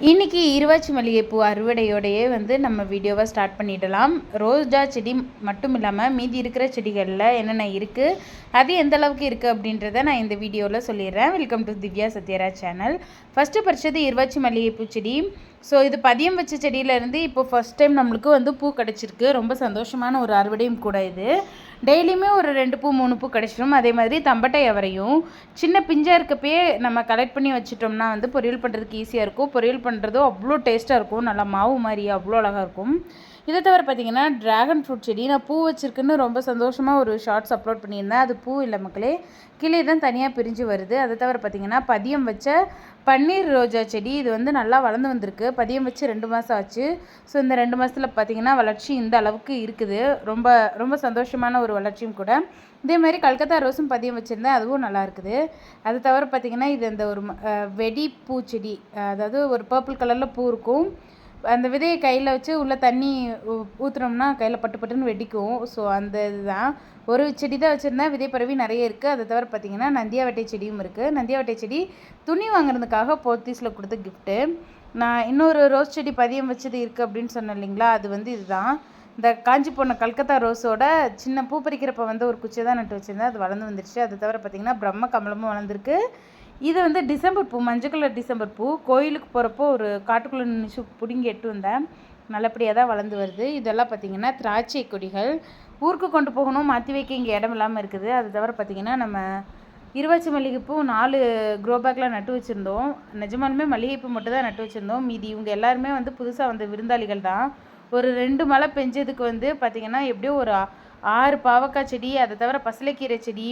இன்றைக்கி இருவாச்சி மல்லிகைப்பூ அறுவடையோடையே நம்ம வீடியோவை ஸ்டார்ட் பண்ணிடலாம். ரோஜா செடி மட்டும் இல்லாமல் மீதி இருக்கிற செடிகளில் என்னென்ன இருக்குது, அது எந்த அளவுக்கு இருக்குது அப்படின்றத நான் இந்த வீடியோவில் சொல்லிடுறேன். Welcome to Divya Sathyaraj channel. First பறிச்சது இருவாச்சி மல்லிகைப்பூ செடி. ஸோ இது பதியம் வச்ச செடியிலேருந்து இப்போ ஃபஸ்ட் டைம் நம்மளுக்கு பூ கிடச்சிருக்கு. ரொம்ப சந்தோஷமான ஒரு அறுவடையும் கூட இது. டெய்லியுமே ஒரு 2 பூ 3 பூ கிடச்சிடும். அதே மாதிரி தம்பட்டை அவரையும் சின்ன பிஞ்சாக இருக்கப்பயே நம்ம கலெக்ட் பண்ணி வச்சிட்டோம்னா பொரியல் பண்ணுறதுக்கு ஈஸியாக இருக்கும். பொரியல் பண்ணுறதும் அவ்வளோ டேஸ்ட்டாக இருக்கும். நல்லா மாவு மாதிரி அவ்வளோ அழகாக இருக்கும். இதை தவிர பார்த்திங்கன்னா ட்ராகன் ஃப்ரூட் செடி நான் பூ வச்சுருக்குன்னு ரொம்ப சந்தோஷமாக ஒரு ஷார்ட்ஸ் அப்லோட் பண்ணியிருந்தேன். அது பூ இல்லை மக்களே, கிளி தான் தனியாக பிரிஞ்சு வருது. அதை தவிர பார்த்திங்கன்னா பதியம் வச்ச பன்னீர் ரோஜா செடி இது நல்லா வளர்ந்து வந்திருக்கு. பதியம் வச்சு 2 மாதம் ஆச்சு. ஸோ இந்த 2 மாதத்தில் பார்த்திங்கன்னா வளர்ச்சி இந்த அளவுக்கு இருக்குது. ரொம்ப ரொம்ப சந்தோஷமான ஒரு வளர்ச்சியும் கூட. இதே மாதிரி கல்கத்தா ரோஸும் பதியம் வச்சுருந்தேன், அதுவும் நல்லா இருக்குது. அது தவிர பார்த்திங்கன்னா இது இந்த ஒரு வெடி பூச்செடி, அதாவது ஒரு பர்பிள் கலரில் பூ இருக்கும். அந்த விதையை கையில் வச்சு உள்ளே தண்ணி ஊற்றுனோம்னா கையில் பட்டு பட்டுன்னு வெடிக்கும். ஸோ அந்த இதுதான் ஒரு செடி தான் வச்சுருந்தேன். விதை பரவி நிறைய இருக்குது. அதை தவிர பார்த்திங்கன்னா நந்தியாவட்டை செடியும் இருக்குது. நந்தியாவட்டை செடி துணி வாங்குறதுக்காக போத்தீஸில் கொடுத்த கிஃப்ட்டு. நான் இன்னொரு ரோஸ் செடி பதியம் வச்சது இருக்குது அப்படின்னு சொன்னேன் இல்லைங்களா, அது இதுதான். இந்த காஞ்சி போன கல்கத்தா ரோஸோட சின்ன பூ பறிக்கிறப்ப ஒரு குச்சியை தான் நட்டு வச்சுருந்தேன். அது வளர்ந்து வந்துடுச்சு. அது தவிர பார்த்திங்கன்னா பிரம்ம கமலமும் வளர்ந்துருக்கு. இது டிசம்பர் பூ, மஞ்சள் கலர் டிசம்பர் பூ. கோயிலுக்கு போகிறப்போ ஒரு காட்டுக்குள்ளே நின்று பிடுங்கி எட்டு வந்தேன். நல்லபடியாக தான் வளர்ந்து வருது. இதெல்லாம் பார்த்திங்கன்னா திராட்சை கொடிகள். ஊருக்கு கொண்டு போகணும், மாற்றி வைக்க இங்கே இடம் இல்லாமல் இருக்குது. அது தவிர பார்த்திங்கன்னா நம்ம இருவாச்சி மல்லிகைப்பூ 4 க்ரோ பேக்கில் நட்டு வச்சுருந்தோம். நிஜமாலுமே மல்லிகைப்பூ மட்டும் தான் நட்டு வச்சுருந்தோம். மீதி இவங்க எல்லாருமே புதுசாக வந்த விருந்தாளிகள் தான். ஒரு 2 மழை பெஞ்சதுக்கு பார்த்திங்கன்னா எப்படியோ ஒரு 6 பாவக்காய் செடி, அதை தவிர பசலைக்கீரை செடி,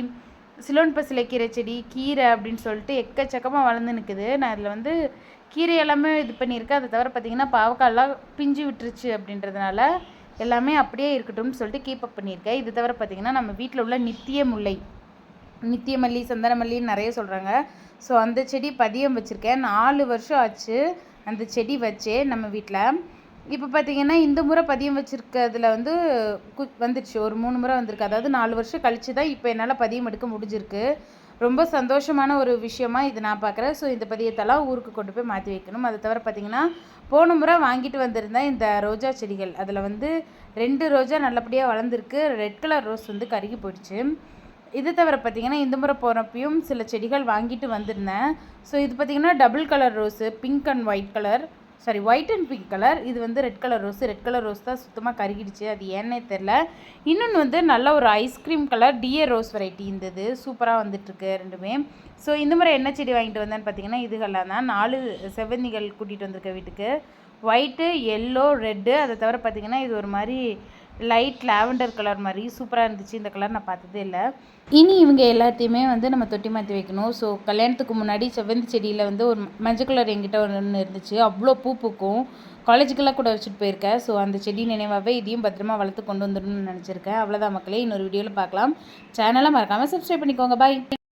சிலோன் பசலைக்கீரை செடி, கீரை அப்படின்னு சொல்லிட்டு எக்கச்சக்கமாக வளர்ந்து நிற்குது. நான் இதில் கீரை எல்லாமே இது பண்ணியிருக்கேன். அதை தவிர பார்த்திங்கன்னா பாவக்காயெல்லாம் பிஞ்சு விட்டுருச்சு அப்படின்றதுனால எல்லாமே அப்படியே இருக்கட்டும்னு சொல்லிட்டு கீப் அப் பண்ணியிருக்கேன். இது தவிர பார்த்திங்கன்னா நம்ம வீட்டில் உள்ள நித்திய முல்லை, நித்திய மல்லி, சந்தன மல்லின்னு நிறைய சொல்கிறாங்க. ஸோ அந்த செடி பதியம் வச்சுருக்கேன். 4 வருஷம் ஆச்சு அந்த செடி வச்சே நம்ம வீட்டில். இப்போ பார்த்திங்கன்னா இந்த முறை பதியம் வச்சுருக்கிறதுல வந்துடுச்சு. ஒரு 3 முறை வந்திருக்கு. அதாவது 4 வருஷம் கழித்து தான் இப்போ என்னால் பதியம் எடுக்க முடிஞ்சிருக்கு. ரொம்ப சந்தோஷமான ஒரு விஷயமா இது நான் பார்க்குறேன். ஸோ இந்த பதியத்தெல்லாம் ஊருக்கு கொண்டு போய் மாற்றி வைக்கணும். அதை தவிர பார்த்திங்கன்னா போன முறை வாங்கிட்டு வந்திருந்தேன் இந்த ரோஜா செடிகள். அதில் 2 ரோஜா நல்லபடியாக வளர்ந்துருக்கு. ரெட் கலர் ரோஸ் கருகி போயிடுச்சு. இது தவிர பார்த்திங்கன்னா இந்த முறை போகிறப்பையும் சில செடிகள் வாங்கிட்டு வந்திருந்தேன். ஸோ இது பார்த்திங்கன்னா double colour rose, pink and white colour, sorry white and pink colour. இது red colour rose. Red colour rose தான் சுத்தமாக கருகிடுச்சு. அது ஏன்னே தெரில. இன்னொன்று நல்ல ஒரு ஐஸ்கிரீம் கலர் டிஏ ரோஸ் வெரைட்டி இருந்தது. சூப்பராக வந்துட்டுருக்கு ரெண்டுமே. ஸோ இந்த முறை என்ன செடி வாங்கிட்டு வந்தேன்னு பார்த்திங்கன்னா இதுகள்லாம் தான். 4 செவ்வந்திகள் கூட்டிகிட்டு வந்திருக்க வீட்டுக்கு. White, yellow, red. அதை தவிர பார்த்திங்கன்னா இது ஒரு மாதிரி லைட் லாவெண்டர் கலர் மாதிரி சூப்பராக இருந்துச்சு. இந்த கலர் நான் பார்த்ததே இல்லை. இனி இவங்க எல்லாத்தையுமே நம்ம தொட்டி மாற்றி வைக்கணும். ஸோ கல்யாணத்துக்கு முன்னாடி செவ்வந்தி செடியில் ஒரு மஞ்சள் கலர் எங்கிட்ட ஒன்று இருந்துச்சு. அவ்வளோ பூ பூக்கும். காலேஜுக்கெல்லாம் கூட வச்சுட்டு போயிருக்கேன். ஸோ அந்த செடி நினைவாகவே இதையும் பத்திரமா வளர்த்து கொண்டு வந்துடணும்னு நினச்சிருக்கேன். அவ்வளோதான் மக்களே, இன்னொரு வீடியோவில் பார்க்கலாம். சேனலை மறக்காமல் சப்ஸ்கிரைப் பண்ணிக்கோங்க. பாய்.